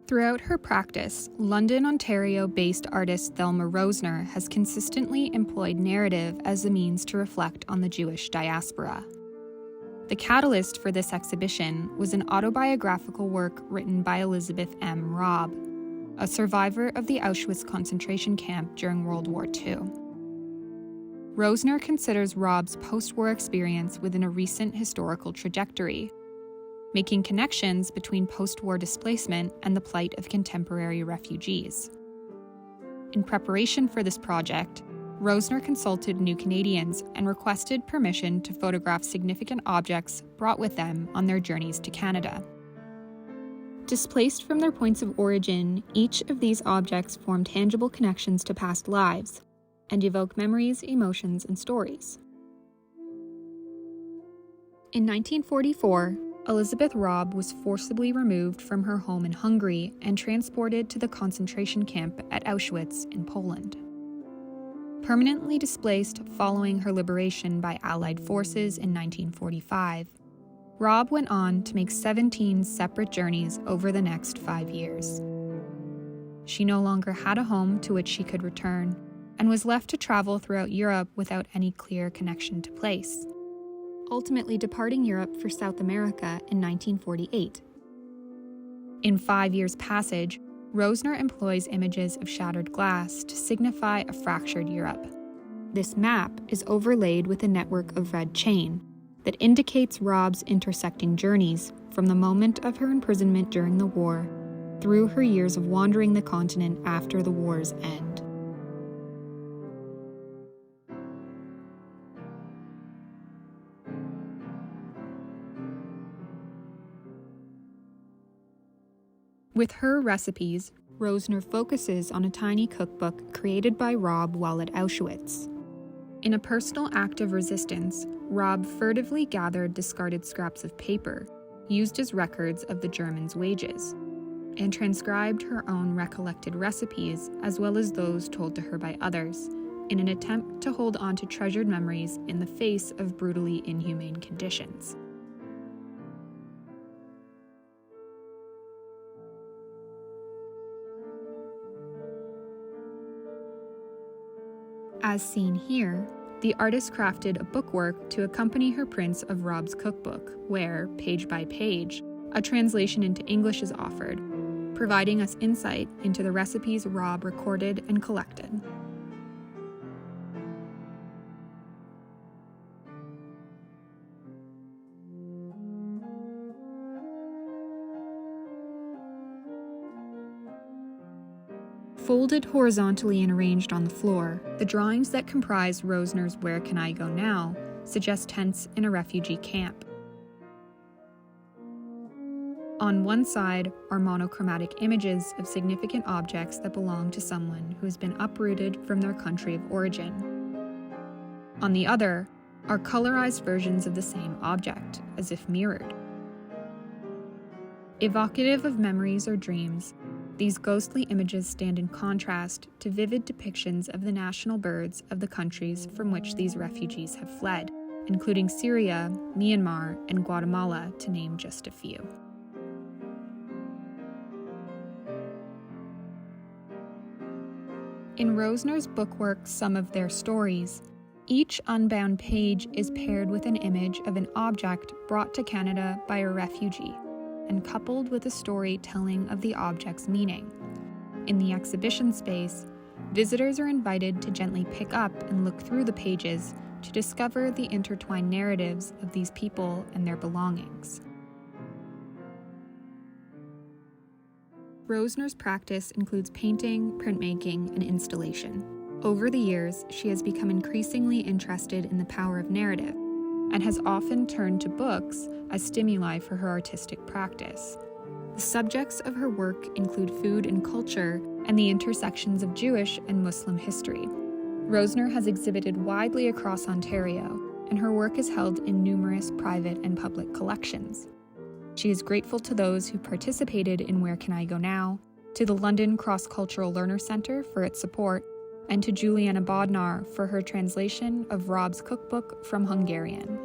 Throughout her practice, London, Ontario-based artist Thelma Rosner has consistently employed narrative as a means to reflect on the Jewish diaspora. The catalyst for this exhibition was an autobiographical work written by Elisabeth M. Raab, a survivor of the Auschwitz concentration camp during World War II. Rosner considers Raab's post-war experience within a recent historical trajectory, making connections between post-war displacement and the plight of contemporary refugees. In preparation for this project, Rosner consulted New Canadians and requested permission to photograph significant objects brought with them on their journeys to Canada. Displaced from their points of origin, each of these objects form tangible connections to past lives and evoke memories, emotions, and stories. In 1944, Elisabeth Raab was forcibly removed from her home in Hungary and transported to the concentration camp at Auschwitz in Poland. Permanently displaced following her liberation by Allied forces in 1945, Raab went on to make 17 separate journeys over the next 5 years. She no longer had a home to which she could return and was left to travel throughout Europe without any clear connection to place, ultimately departing Europe for South America in 1948. In 5 years' passage, Rosner employs images of shattered glass to signify a fractured Europe. This map is overlaid with a network of red chain that indicates Raab's intersecting journeys from the moment of her imprisonment during the war through her years of wandering the continent after the war's end. With her recipes, Rosner focuses on a tiny cookbook created by Raab while at Auschwitz. In a personal act of resistance, Raab furtively gathered discarded scraps of paper, used as records of the Germans' wages, and transcribed her own recollected recipes as well as those told to her by others, in an attempt to hold on to treasured memories in the face of brutally inhumane conditions. As seen here, the artist crafted a bookwork to accompany her prints of Raab's cookbook, where, page by page, a translation into English is offered, providing us insight into the recipes Raab recorded and collected. Folded horizontally and arranged on the floor, the drawings that comprise Rosner's Where Can I Go Now suggest tents in a refugee camp. On one side are monochromatic images of significant objects that belong to someone who has been uprooted from their country of origin. On the other are colorized versions of the same object, as if mirrored. Evocative of memories or dreams, these ghostly images stand in contrast to vivid depictions of the national birds of the countries from which these refugees have fled, including Syria, Myanmar, and Guatemala, to name just a few. In Rosner's bookwork Some of Their Stories, each unbound page is paired with an image of an object brought to Canada by a refugee, and coupled with a story telling of the object's meaning. In the exhibition space, visitors are invited to gently pick up and look through the pages to discover the intertwined narratives of these people and their belongings. Rosner's practice includes painting, printmaking, and installation. Over the years, she has become increasingly interested in the power of narrative, and has often turned to books as stimuli for her artistic practice. The subjects of her work include food and culture and the intersections of Jewish and Muslim history. Rosner has exhibited widely across Ontario, and her work is held in numerous private and public collections. She is grateful to those who participated in Where Can I Go Now, to the London Cross-Cultural Learner Centre for its support, and to Juliana Bodnar for her translation of Raab's cookbook from Hungarian.